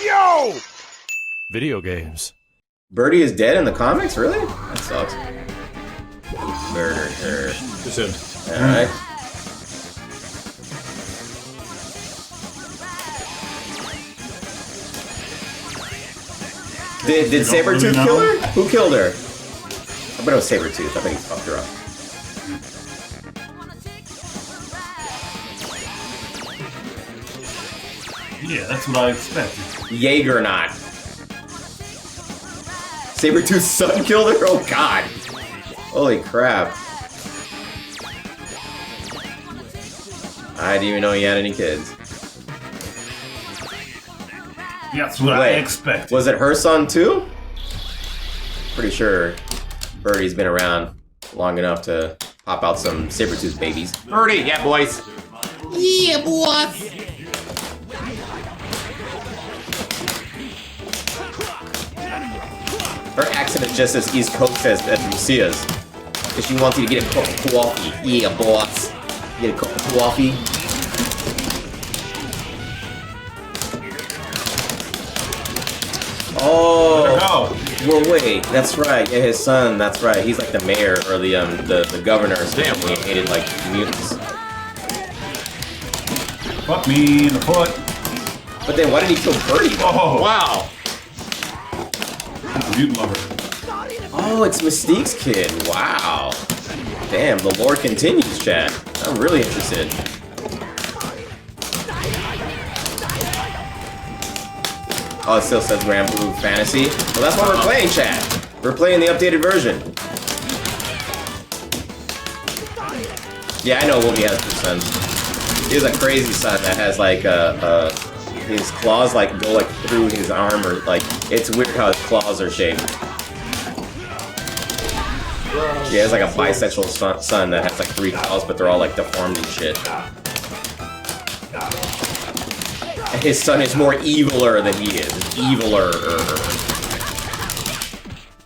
Yo! Video games. Birdie is dead in the comics? Really? That sucks. Murdered her. Too soon. Alright. Did Sabretooth kill her? Who killed her? I bet it was Sabretooth. I think he fucked her up. Yeah, that's what I expected. Jaeger not. Sabretooth's son killed her? Oh god. Holy crap. I didn't even know he had any kids. Yeah, that's what I expected. Was it her son too? Pretty sure Birdie's been around long enough to pop out some Sabretooth babies. Birdie, yeah boys. Yeah boys. Her accent is just as East Coast as Lucia's. Because she wants you to get a cup of coffee. Yeah, boss. Get a cup of coffee. Oh. Well, wait. That's right. Yeah, his son. That's right. He's like the mayor or the governor's family. He hated like mutants. Fuck me in the foot. But then why did he kill Birdie? Oh. Wow. Mutant lover. Oh, it's Mystique's kid. Wow. Damn, the lore continues, chat. I'm really interested. Oh, it still says Grand Blue Fantasy. Well, that's what we're playing, chat. We're playing the updated version. Yeah, I know Wolvie has two sons. He has a crazy son that has like his claws like go like through his arm, or like it's weird how his claws are shaped. Yeah, he has like a bisexual son that has like 3 claws, but they're all like deformed and shit. And his son is more eviler than he is. Eviler.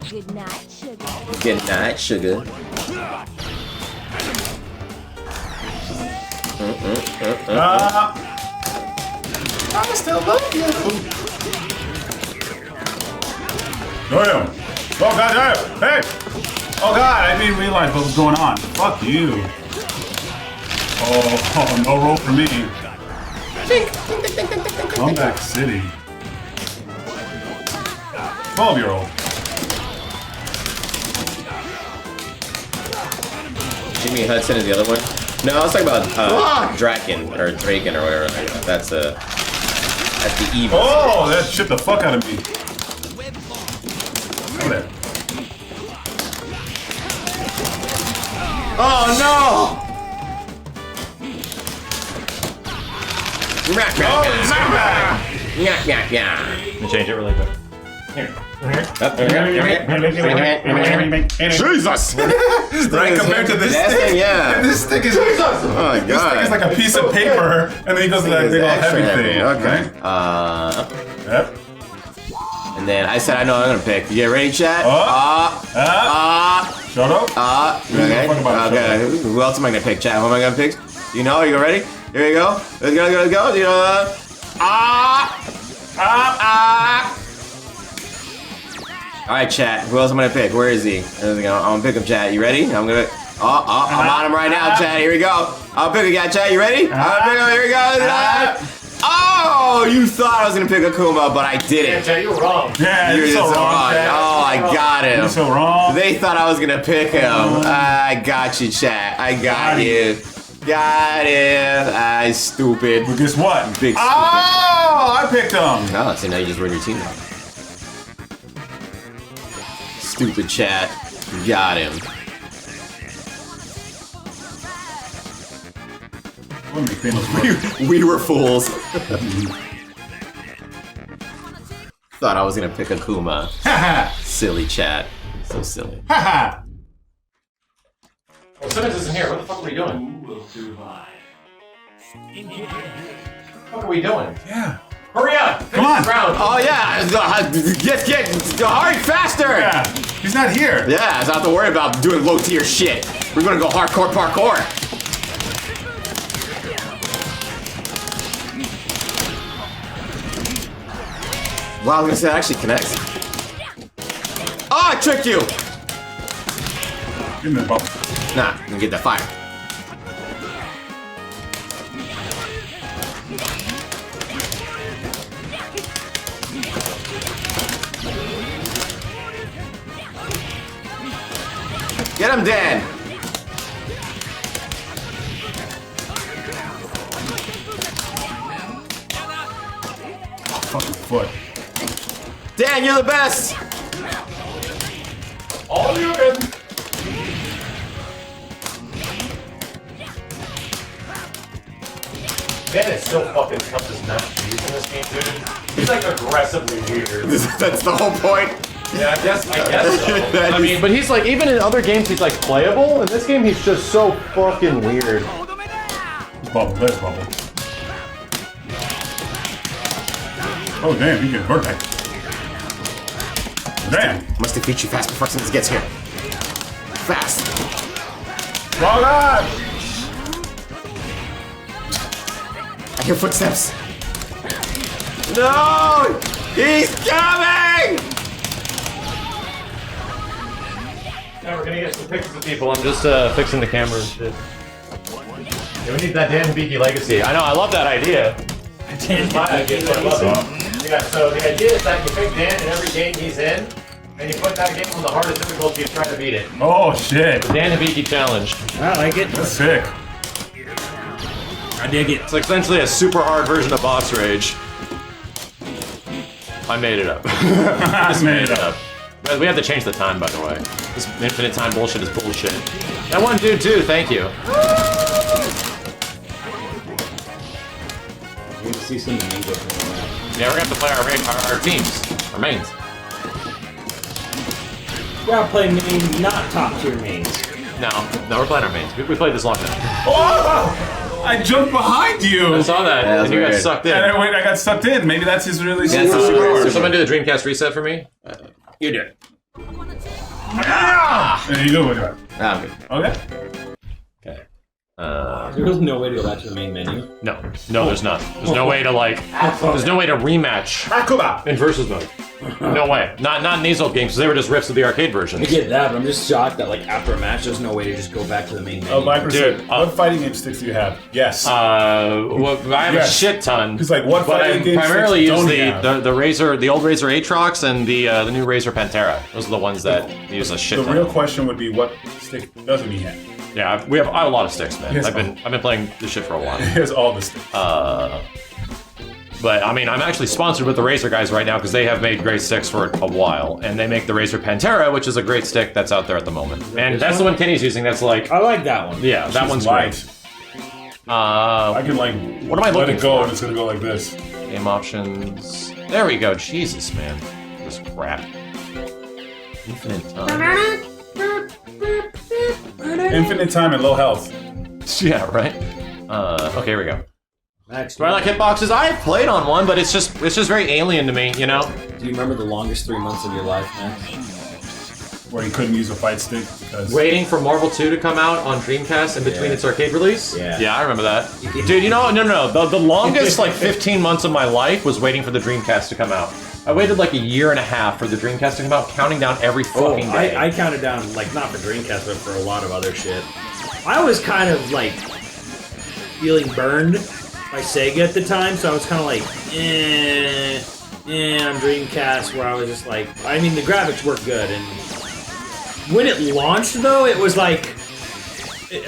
Good night, sugar. Good night, sugar. I still love you. Damn. Oh, god damn. Hey. Oh, god, I didn't realize what was going on. Fuck you. Oh, no roll for me. Comeback City. 12-year-old. Jimmy Hudson is the other one. No, I was talking about Draken or Draken or whatever. That's the evil. Oh, that shit the fuck out of me. Come there. Oh no! Yeah. Let me change it really quick. Jesus! Right, compared to this stick, yeah. this stick is Oh my this stick is god. like a piece of paper, and then he goes to that big old heavy thing. Okay. Right? Yep. And then I said I know what I'm gonna pick. You get ready, chat? Shut up. Okay. Okay. Who else am I gonna pick, chat? Who am I gonna pick? You know? You ready? Here you go. Let's go. You know. All right, chat. Who else am I gonna pick? Where is he? I'm gonna pick him, chat. You ready? I'm gonna. I'm on him right now, chat. Here we go. I'll pick a guy, chat. You ready? I'll pick him. Here we go. Oh, you thought I was gonna pick Akuma, but I didn't. Yeah, you were wrong. Yeah, You're you're so just wrong. Chad. Oh, I got him. You're so wrong. They thought I was gonna pick him. I got you, chat. I got you. Got him. I stupid. But guess what? Big stupid. Oh, I picked him. Oh, so now you just ruined your team now. Stupid chat. Got him. We were fools. Thought I was gonna pick Akuma. Silly chat. So silly. Haha. Well, Simmons isn't here. What the fuck are we doing? What are we doing? Yeah. Hurry up! Come on. Round. Oh yeah! Get hurry faster! Yeah. He's not here. Yeah, I don't have to worry about doing low tier shit. We're gonna go hardcore parkour. Wow, I was gonna say that actually connects. Oh, I tricked you! Give me the bump. Nah, I'm gonna get that fire. Get him, Dan! Fucking foot. Dan, you're the best! All you can. Dan is so fucking tough as not to use in this game, dude. He's like aggressively weird. That's the whole point. Yeah, I guess so. That I is- mean, but he's like, even in other games, he's like playable. In this game, he's just so fucking weird. Bubble, there's bubble. Oh damn, you get birthday. Damn. Must defeat you fast before someone gets here. Fast. Oh god! I hear footsteps. No! He's coming! Yeah, we're gonna get some pictures of people. I'm just fixing the camera and shit. Yeah, we need that Dan Hibiki legacy. I know, I love that idea. It's my idea, so I love it. Yeah, so the idea is that you pick Dan in every game he's in, and you put that game on the hardest difficulty and try to beat it. Oh shit. Dan Hibiki challenge. I like it. That's sick. I dig it. It's like essentially a super hard version of Boss Rage. I made it up. I made it up. We have to change the time, by the way. This infinite time bullshit is bullshit. That one dude too, thank you. You need to see some Ninja from that. Yeah, we're gonna have to play our teams, our mains. We're gonna play main, not top tier mains. No, we're playing our mains. We played this long enough. Oh! I jumped behind you! I saw that, Yeah, and you got weird. sucked in. And I got sucked in. Maybe that's his really Yeah, it's super a super power. hard. Can someone do the Dreamcast reset for me? You do it. There you go. What do you Ah, I'm good. Okay. Okay. There's no way to go back to the main menu. No, there's not. There's no way to there's no way to rematch Akuba! in versus mode. No way. Not in these old games, because they were just riffs of the arcade I versions. get that, but I'm just shocked that like after a match, there's no way to just go back to the main menu. Oh, my percent. Dude, what fighting game sticks do you have? Yes. Well, I have Yes. a shit ton. It's like, what but I fighting games primarily don't use you have? the Razer, the old Razer Aatrox and the new Razer Pantera. Those are the ones that use a shit the ton. real question would be, what stick doesn't he have? Yeah, I have a lot of sticks, man. Yes. I've been playing this shit for a while. He has all the sticks. But I mean, I'm actually sponsored with the Razer guys right now because they have made great sticks for a while, and they make the Razer Pantera, which is a great stick that's out there at the moment. And that's the one Kenny's using. That's like, I like that one. yeah, that She's one's light. great. I can like What am I let looking it go for? and it's gonna go like this. Game options. There we go. Jesus, man, this crap. Infinite time. Infinite time and low health. Yeah, right. Okay, here we go. Max, Do I like hitboxes? I've played on one, but it's just very alien to me, you know. do you remember the longest 3 months of your life, Max? Where you couldn't use a fight stick because Waiting for Marvel 2 to come out on Dreamcast in between Yeah. its arcade release? Yeah. I remember that. Dude, you know, no. The longest, like, 15 months of my life was waiting for the Dreamcast to come out. I waited, like, a year and a half for the Dreamcast to come out, counting down every fucking day. I counted down, like, not for Dreamcast, but for a lot of other shit. I was kind of, like, feeling burned by Sega at the time, so I was kind of like, on Dreamcast, where I was just like, I mean, the graphics work good, and when it launched, though, it was like,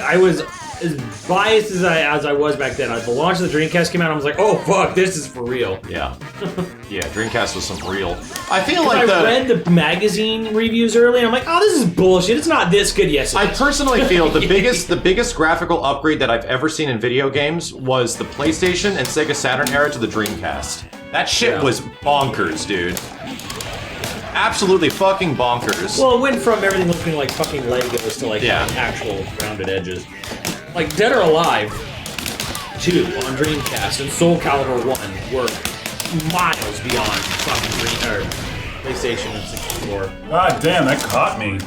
I was as biased as I was back then. The launch of the Dreamcast came out, I was like, oh fuck, this is for real. Yeah. Yeah, Dreamcast was some real. I feel I like read the magazine reviews early, and I'm like, oh, this is bullshit. It's not this good. Yes, it I is. personally feel the biggest graphical upgrade that I've ever seen in video games was the PlayStation and Sega Saturn era to the Dreamcast. That shit Yeah. was bonkers, dude. Absolutely fucking bonkers. Well, it went from everything looking like fucking Legos to like Yeah. actual rounded edges. Like Dead or Alive 2 on Dreamcast and Soul Calibur 1 were miles beyond fucking PlayStation and 64. God damn, that caught me.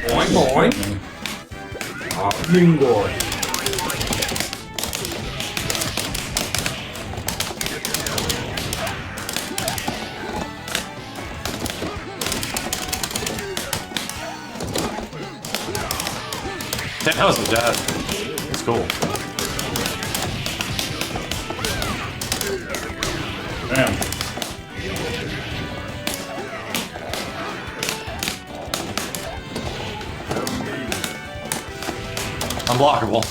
Boing boing. Bingo. 10,000 death. That's cool. Damn. Unblockable.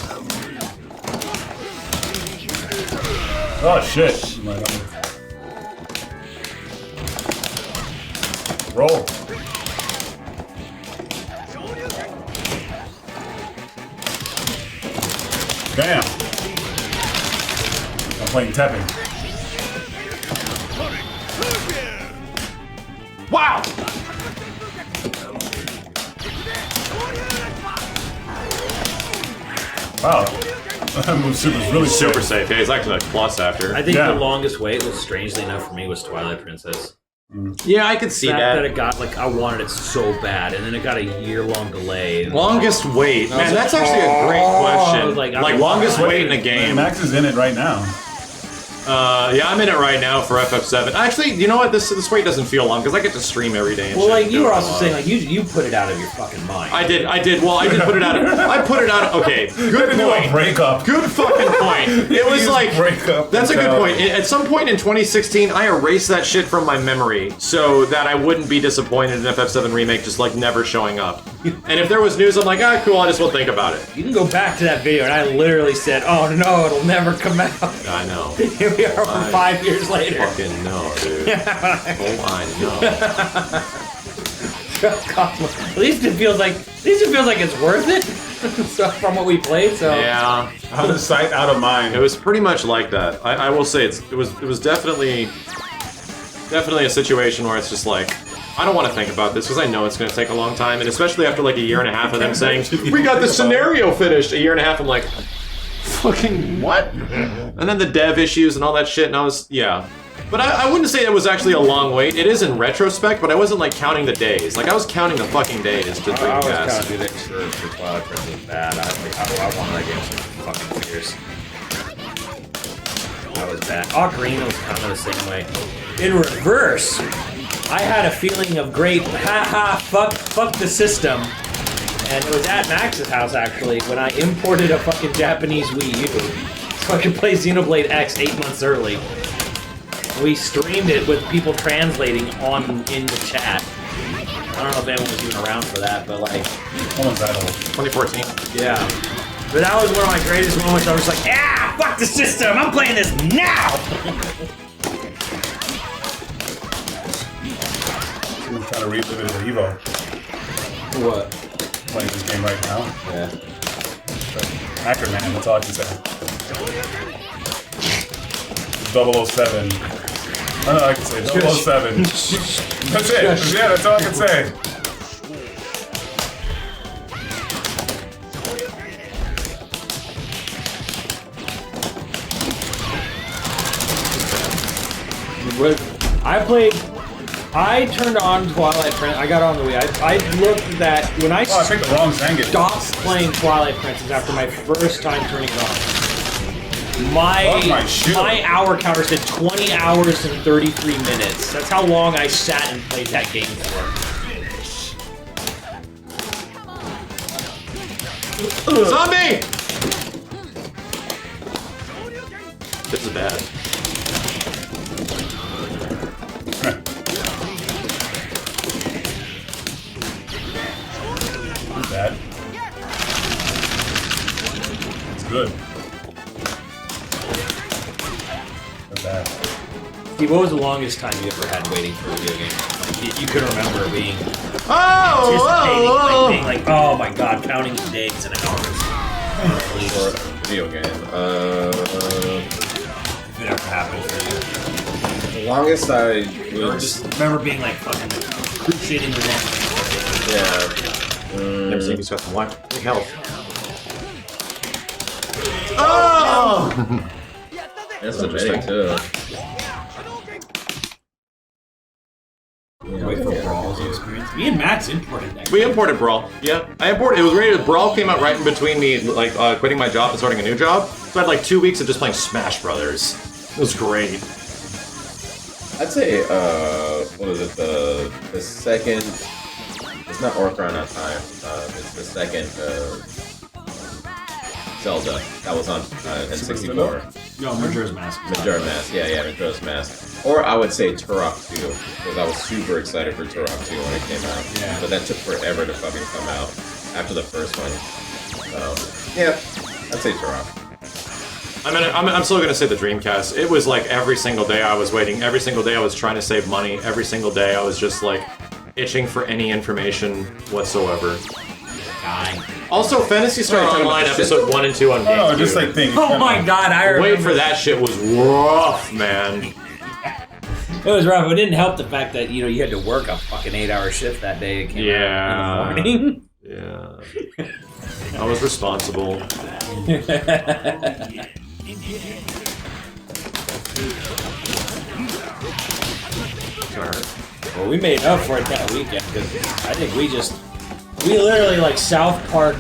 Oh shit. Roll. Damn. I'm playing Tekken. Wow! Wow. That move super was really Super sick. safe. Yeah, he's actually like plus after. I think Yeah. the longest wait was, strangely enough for me, was Twilight Princess. Yeah, I could see The fact that. that it got, like, I wanted it so bad, and then it got a year-long delay. And Longest wait. Man, that's actually a great I question. was Like, like, longest wait in a game. Max is in it right now. Yeah, I'm in it right now for FF7. Actually, you know what? This wait doesn't feel long because I get to stream every day. And well, shit like, and you do were what I also want. saying, like, you put it out of your fucking mind. I did. Well, I did put it out. I put it out. Okay, good point. Breakup. Good fucking point. It was like breakup. that's a good point. At some point in 2016, I erased that shit from my memory so that I wouldn't be disappointed in FF7 remake just like never showing up. And if there was news, I'm like, ah, cool. I just won't think about it. You can go back to that video, and I literally said, oh no, it'll never come out. I know. Here we are 5 years later. Fucking no, dude. Oh, I know. At least it feels like it's worth it. So, from what we played, so Yeah. Out of sight, out of mind. It was pretty much like that. I will say it was definitely a situation where it's just like I don't want to think about this because I know it's going to take a long time, and especially after like a year and a half of them saying we got the scenario finished. A year and a half, I'm like, fucking what? And then the dev issues and all that shit, and I was But I wouldn't say it was actually a long wait. It is in retrospect, but I wasn't like counting the days. Like I was counting the fucking days to I was Dreamcast. kind of doing it for Twilight Princess bad. I wanted that game for fucking years. That was bad. Ocarina was kind of the same way. In reverse, I had a feeling of great fuck the system. And it was at Max's house actually when I imported a fucking Japanese Wii U so I could play Xenoblade X 8 months early. We streamed it with people translating in the chat. I don't know if anyone was even around for that, but like, When was that old? 2014. yeah. But that was one of my greatest moments. I was like, ah, fuck the system! I'm playing this now! I'm trying to relive it as Evo. What? Playing this game right now. Yeah. Hacker Man, that's all I can say. 007. I don't know, I can say 007. That's it. Yeah, that's all I can say. I turned on Twilight Princess. I got on the Wii. I looked at that when I Oh, I picked the wrong Zangief. stopped playing Twilight Princess after my first time turning it on. My hour counter said 20 hours and 33 minutes. That's how long I sat and played that game for. Zombie! This is bad. Bad. It's good. Not bad. Steve, what was the longest time you ever had waiting for a video game? Like, you could remember being anticipating, like, being like, oh my god, counting the days and hours. For a video game. If it ever happened for The longest I you. Or was. just remember being like fucking cruciating the long. Yeah. Never seen you sweat from what? Big health. Oh! That's interesting too. Wait for Brawl's experience. Me and Max imported that. We imported Brawl. Yeah, I imported. It was rated. Brawl came out right in between me, like quitting my job and starting a new job. So I had like 2 weeks of just playing Smash Brothers. It was great. I'd say, what is it? The second. It's not Ocarina of Time. It's the second Zelda. That was on N64. No, Majora's Mask. Majora's Mask. Yeah, Majora's Mask. Or I would say Turok 2, because I was super excited for Turok 2 when it came out. Yeah. But that took forever to fucking come out after the first one. Yeah, I'd say Turok. I'm still gonna say the Dreamcast. It was like every single day I was waiting. Every single day I was trying to save money. Every single day I was just like itching for any information whatsoever. Also, Phantasy Star Online episode 1 and 2 on GameCube. Oh, just like think. Oh my god, I remember. Wait for that shit was rough, man. It was rough. It didn't help the fact that, you know, you had to work a fucking 8-hour shift that day. It came out in the morning. Yeah. I was responsible. Well, we made up for it that weekend, because I think we literally, like, South Park.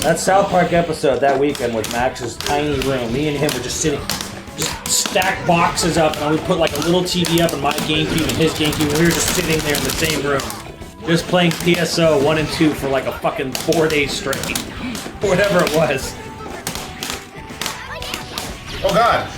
That South Park episode that weekend was Max's tiny room. Me and him were just sitting, just stacked boxes up, and we put like a little TV up in my GameCube and his GameCube, and we were just sitting there in the same room, just playing PSO 1 and 2 for like a fucking 4 days straight. Whatever it was. Oh god!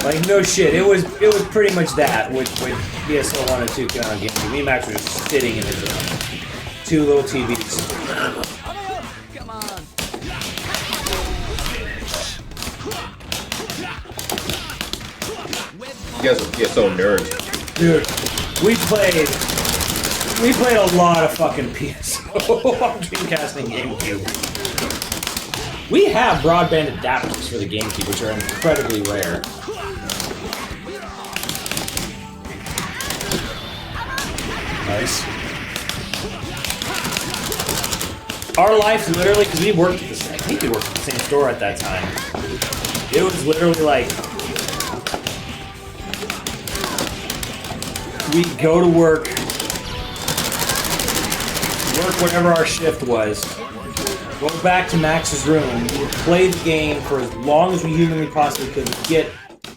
Like, no shit, it was pretty much that with PSO 1 and 2 came out on GameCube. Me and Max were just sitting in his room. 2 little TVs. Come on. You guys are PSO nerds. Dude, we played a lot of fucking PSO on Dreamcast and GameCube. We have broadband adapters for the GameCube, which are incredibly rare. Nice. Our life, literally, because we worked at the same, I think we worked at the same store at that time. It was literally like, we'd go to work whatever our shift was, go back to Max's room, we would play the game for as long as we humanly possibly could, get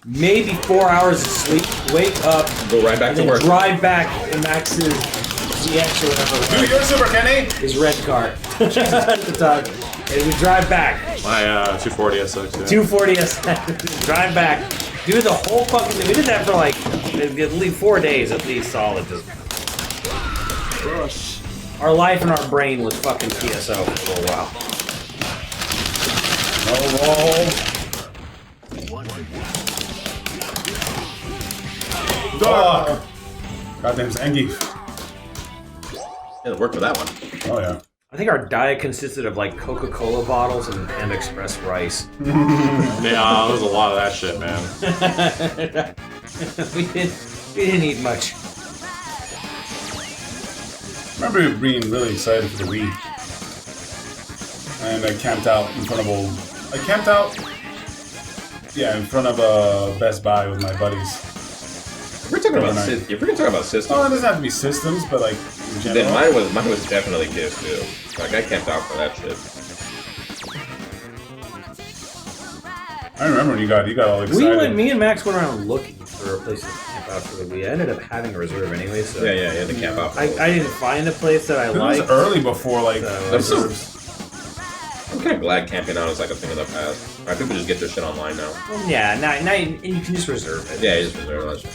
maybe 4 hours of sleep, wake up, Go right back and to then work. drive back in Max's ZX or whatever. Do your super, Kenny! His red car at the time. And we drive back. My 240 SX. Yeah. 240 drive back. Do the whole fucking thing. We did that for like at least 4 days at least solid. Just our life and our brain was fucking PSO for a little while. Dog! Goddamn Zangief. It'll work for that one. Oh yeah. I think our diet consisted of like Coca-Cola bottles and Panda Express rice. Yeah, there was a lot of that shit, man. we didn't eat much. I remember being really excited for the Wii. And I camped out in front of in front of a Best Buy with my buddies. If we're talking about systems, Oh, it doesn't have to be systems, but like in general. then mine was definitely kids too. Like I camped out for that shit. I remember when you got all excited. Me and Max went around looking for a place to camp out for the Wii. I ended up having a reserve anyway, so Yeah, the camp out. I didn't find a place that I It was liked. early before like So- reserves. I'm kind of glad camping out is like a thing of the past. Right, people just get their shit online now. Well, yeah, now and you can just reserve it. Yeah, you just reserve that shit.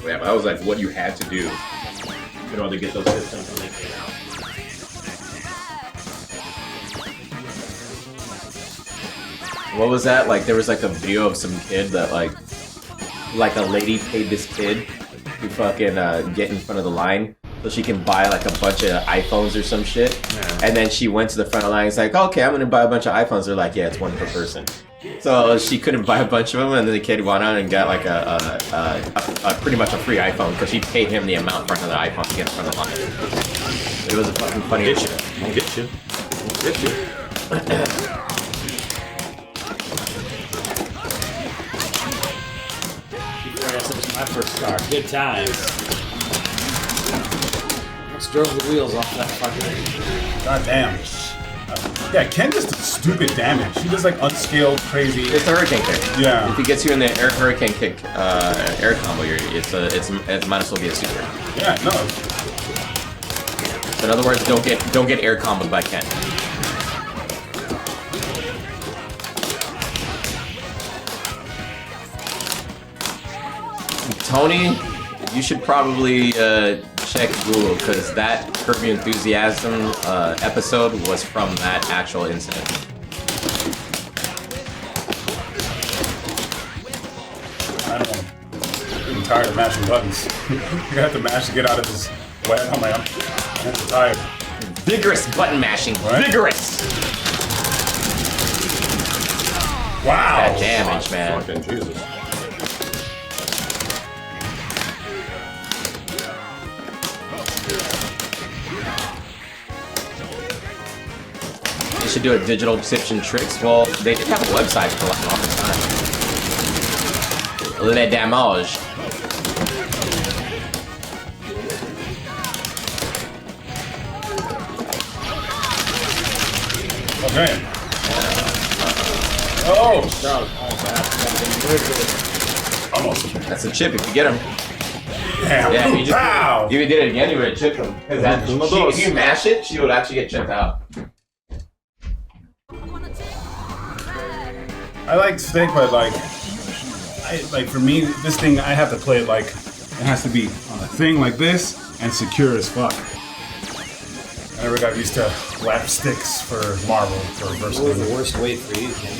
Yeah, but that was like what you had to do in order to get those systems when they came out. What was that? Like, there was like a video of some kid that like a lady paid this kid to fucking get in front of the line so she can buy like a bunch of iPhones or some shit. Yeah. And then she went to the front of the line and was like, okay, I'm gonna buy a bunch of iPhones. They're like, yeah, it's one per person. So she couldn't buy a bunch of them, and then the kid went out and got like a pretty much a free iPhone because she paid him the amount for another iPhone to get in front of the line. It was a fucking funny Get shit. you. Get you. Get you. That was my first car. Good times. Let's drove the wheels off that fucking. God damn. Yeah, Ken just does stupid damage. He does like unscaled, crazy. It's the hurricane kick. Yeah. If he gets you in the hurricane kick air combo, it might as well be a super. Yeah, no. So in other words, don't get air comboed by Ken. Tony, you should probably check Google because that Kirby Enthusiasm episode was from that actual incident. I don't know. I'm getting tired of mashing buttons. You're gonna have to mash to get out of this web on my own. I'm tired. Vigorous button mashing. Right? Vigorous. Wow. That damage, man. Fucking Jesus. They should do a digital tips and tricks. Well, they did have a website for like a long time. Le Damage. Okay. Oh! Almost. That's a chip if you get him. Damn. Yeah, you just Pow! if you did it again, you would have chipped him. Because if you mash it, she would actually get chipped out. I like steak, but like for me, this thing I have to play it like it has to be on a thing like this and secure as fuck. I never got used to lap sticks for Marvel for reverse What was thing. the worst weight for you, Ken?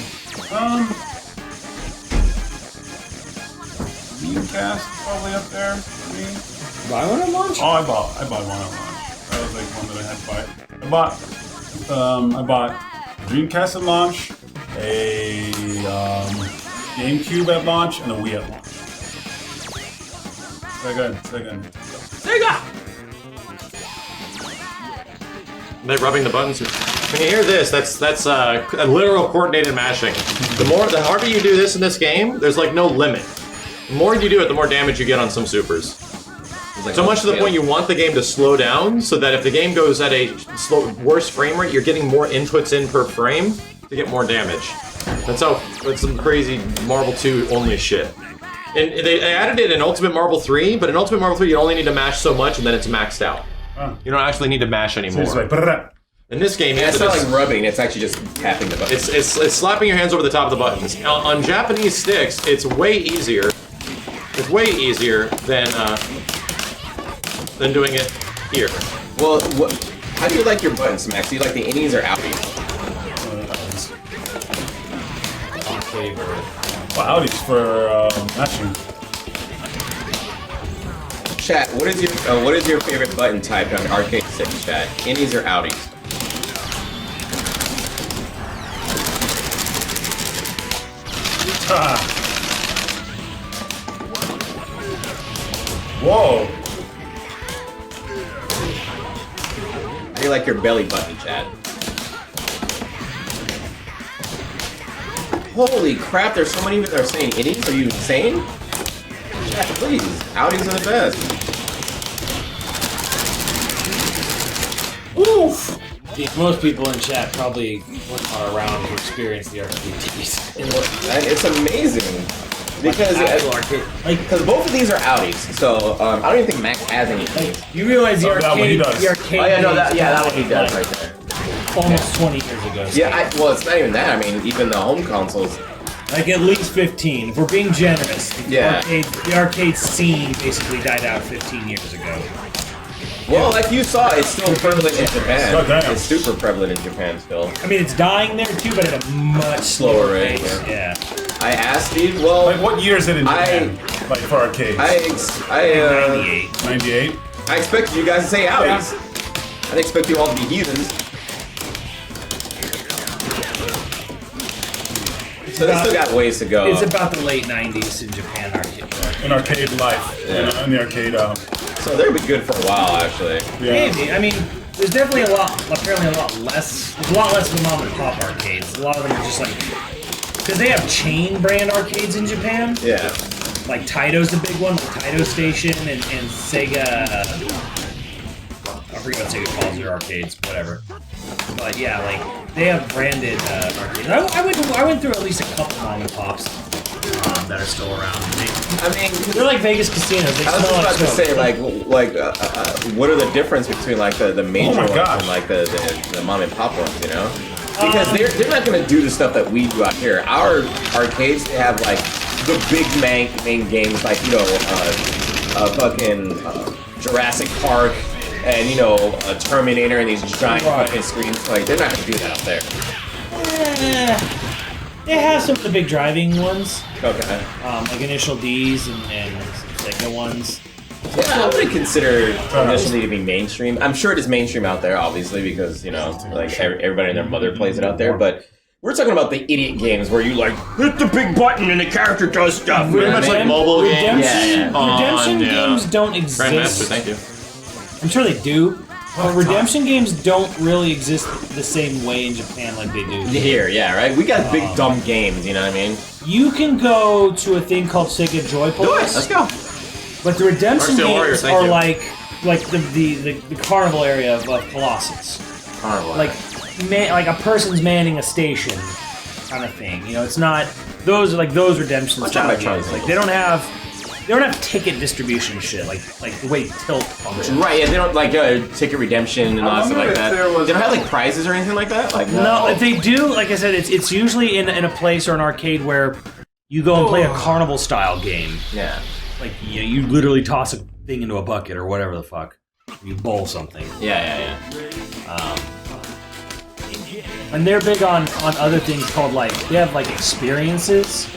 Dreamcast probably up there for me. Buy one at launch? Oh, I bought one at launch. That was like one that I had to buy. I bought Dreamcast at launch, a GameCube at launch, and a Wii at launch. Second. Sega! They're rubbing the buttons. When you hear this, that's a literal coordinated mashing. The harder you do this in this game, there's like no limit. The more you do it, the more damage you get on some supers. So much to the point you want the game to slow down, so that if the game goes at a worse frame rate, you're getting more inputs in per frame to get more damage. That's some crazy Marvel 2 only shit. And they added it in Ultimate Marvel 3, but in Ultimate Marvel 3 you only need to mash so much and then it's maxed out. You don't actually need to mash anymore. It's like, brrrr. In this game, you have It's to not just- like rubbing, it's actually just tapping the button. it's slapping your hands over the top of the buttons. On Japanese sticks, it's way easier. It's way easier than doing it here. Well, how do you like your buttons, Max? Do you like the innies or outies? Wow, Audis for matching. Chat, what is your favorite button type on arcade sticks, chat? Innies or outies? Ah. Whoa! How do you like your belly button, chat? Holy crap, there's so many that are saying innies? Are you insane? Chat, please. Outies are the best. Oof! Most people in chat probably are around to experience the RPGs. It's amazing. Because both of these are outies, so I don't even think Max has anything. You realize the that one he arcade, does. the arcade. Oh yeah, no, days that one he does like right there. Almost 20 years ago. Yeah, well, it's not even that. I mean, even the home consoles. Like at least 15. If we're being generous, Yeah. the arcade scene basically died out 15 years ago. Well, like you saw, it's still prevalent in Japan. Goddamn. It's super prevalent in Japan still. I mean, it's dying there too, but at a much slower rate, pace. Yeah. I asked Steve, well, Like, what year is it in Japan? Like, for arcades? 98. 98? I expected you guys to say outies. I didn't expect you all to be heathens. So they still got ways to go. It's about the late 90s in Japan arcade. In arcade life. Yeah. In the arcade, So they'll be good for a while, actually. yeah. Maybe. I mean, there's definitely apparently a lot less. There's a lot less of the mom and pop arcades. A lot of them are just like, because they have chain brand arcades in Japan. Yeah. Like Taito's the big one, like Taito Station and Sega. I forget what Sega calls their arcades, whatever. But yeah, like they have branded arcades. I went through at least a couple mom and pops that are still around. They're like Vegas casinos. They I was smell just about like to smoke. say, what are the difference between like the major ones gosh. and like the mom and pop ones, you know? Because they're not gonna do the stuff that we do out here. Our arcades, they have like the big main games, like fucking Jurassic Park and a Terminator and these giant fucking screens. Like they're not gonna do that out there. They have some of the big driving ones, Okay. like Initial D's and Sega ones. Yeah, I would consider initially to be mainstream. I'm sure it is mainstream out there, obviously, because like everybody and their mother plays it out there. But we're talking about the idiot games where you like hit the big button and the character does stuff. Pretty much like mobile games. Redemption games don't Grandmaster, exist. thank you. I'm sure they do. But redemption games don't really exist the same way in Japan like they do Here, yeah, right? We got big dumb games, you know what I mean? You can go to a thing called Sega Joypolis. Let's go. But the redemption Steel Warrior, games thank are you. like the carnival area of Colossus. Carnival. Like a person's manning a station kind of thing. It's not those redemption Let's style talk about games. Charlie's Like they don't have ticket distribution shit like the way Tilt functions. Right, yeah, they don't like ticket redemption and all that stuff like that. They don't have like prizes or anything like that? Like No, if they do, like I said, it's usually in a place or an arcade where you go and play a carnival style game. Yeah. Like you literally toss a thing into a bucket or whatever the fuck. You bowl something. Yeah. And they're big on other things called they have like experiences.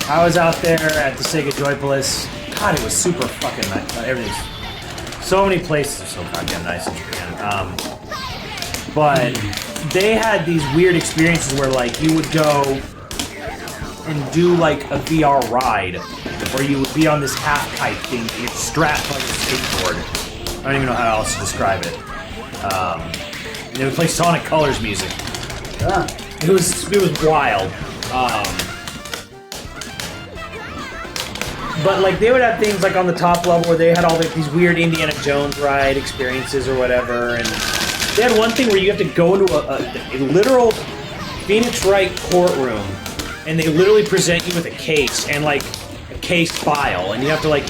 I was out there at the Sega Joypolis. God, it was super fucking nice. Everything's so many places are so goddamn nice in Japan. But they had these weird experiences where like you would go and do like a VR ride, where you would be on this half kite thing, you're strapped like a skateboard. I don't even know how else to describe it. And they would play Sonic Colors music. It was wild. But like they would have things like on the top level where they had all these weird Indiana Jones ride experiences or whatever, and they had one thing where you have to go into a literal Phoenix Wright courtroom, and they literally present you with a case and like a case file, and you have to like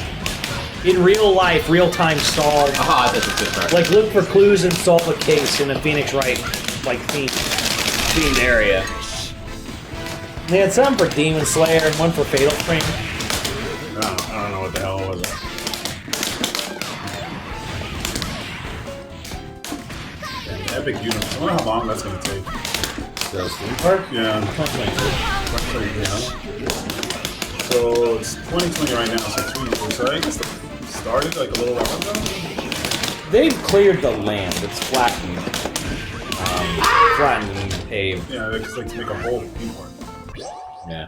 in real life, real time solve. That's a good part. Like look for clues and solve a case in a Phoenix Wright like themed area. And they had some for Demon Slayer and one for Fatal Frame. I don't know what the hell it was. Yeah, Epic Universe. I wonder how long that's going to take. The theme park? Yeah. 2022. So it's 2020 right now, so 2 years. So I guess it started like a little while ago. They've cleared the land. It's flattened. Flattened and paved. Yeah, they just like to make a whole theme park. Yeah.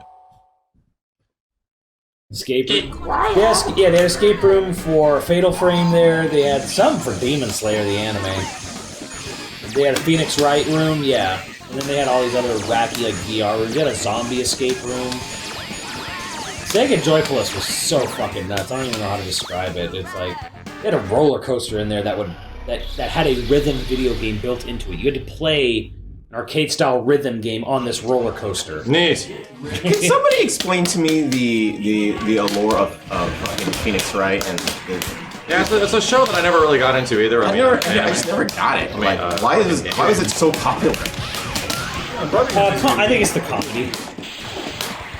Escape room? Yes, yeah, they had escape room for Fatal Frame there. They had some for Demon Slayer, the anime. They had a Phoenix Wright room, yeah. And then they had all these other wacky like VR rooms. They had a zombie escape room. Sega Joypolis was so fucking nuts. I don't even know how to describe it. It's like they had a roller coaster in there that had a rhythm video game built into it. You had to play an arcade-style rhythm game on this roller coaster. Neat. Can somebody explain to me the allure of fucking Phoenix Wright and Yeah, it's a show that I never really got into either. I just never got it. Like, why is it so popular? I think it's the comedy. I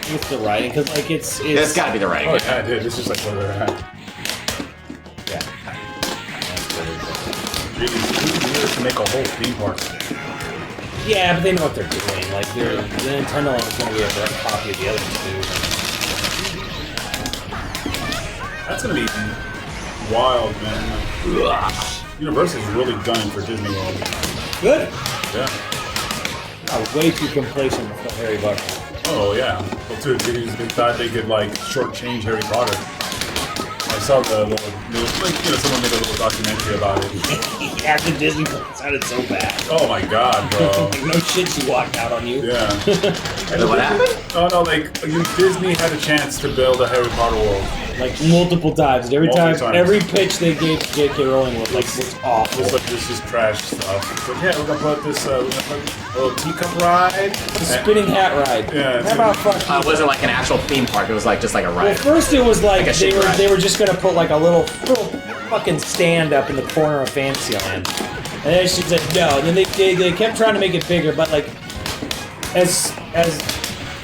think it's the writing, because like it's That's gotta be the writing. Oh yeah, dude, this is like where they're at. yeah. Really 2 years to make a whole theme park. Yeah, but they know what they're doing. Like the Nintendo one is going to be a direct copy of the other two. That's gonna be wild, man. Like, Universal's really gunning for Disney World. Good. Yeah. I'm way too complacent with Harry Potter. Oh yeah. Well, too, they thought they could like shortchange Harry Potter by saw the little, like, you know, someone made a little documentary about it. After Disney sounded so bad. Oh my god, bro. No shit, she walked out on you. Yeah. And what happened? Oh no, like Disney had a chance to build a Harry Potter world. Like multiple times. And every Multiple time, times. every pitch they gave to J.K. Rowling was like, was awful. It's like this is trash stuff. It's like, yeah, we're gonna put this we're gonna put a little teacup ride. The spinning hat ride. Yeah, How about fucking... It wasn't like an actual theme park. It was like just like a Well, ride. first it was like, Like a shit ride. they were just gonna put like a little fucking stand up in the corner of Fantasyland. And then she said no. And then they kept trying to make it bigger, but like as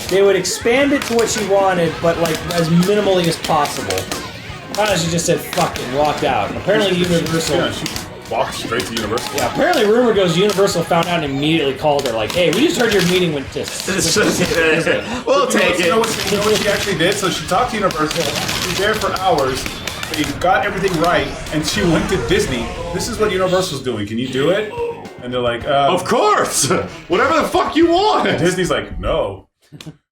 they would expand it to what she wanted, but like as minimally as possible. Finally, she just said fuck it and walked out. And apparently Universal. Yeah, she walked straight to Universal. Yeah, apparently rumor goes Universal found out and immediately called her like, hey, we just heard your meeting went to... We'll take You know it. what she actually did? So she talked to Universal. She was there for hours. They got everything right, and she went to Disney. This is what Universal's doing. Can you do it? And they're like, Of course! Whatever the fuck you want! Disney's like, no.